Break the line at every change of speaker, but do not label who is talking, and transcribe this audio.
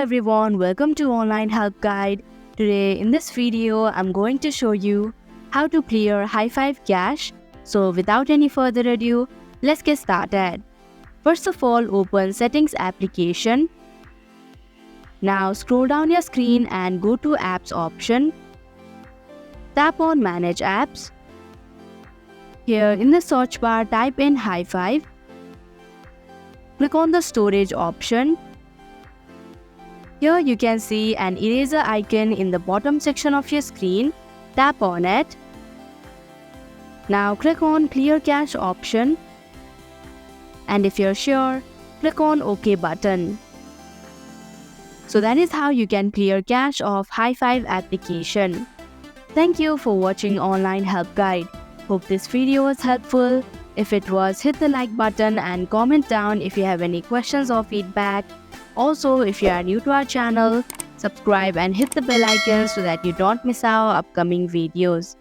everyone, welcome to Online Help Guide. Today in this video, I'm going to show you how to clear hi5 cache. So without any further ado, let's get started. First of all, open Settings application. Now scroll down your screen and go to Apps option. Tap on Manage Apps. Here in the search bar, type in hi5. Click on the Storage option. Here you can see an eraser icon in the bottom section of your screen. Tap on it. Now click on Clear Cache option. And if you're sure, click on OK button. So that is how you can clear cache of hi5 application. Thank you for watching Online Help Guide. Hope this video was helpful. If it was, hit the like button and comment down if you have any questions or feedback. Also, if you are new to our channel, subscribe and hit the bell icon so that you don't miss our upcoming videos.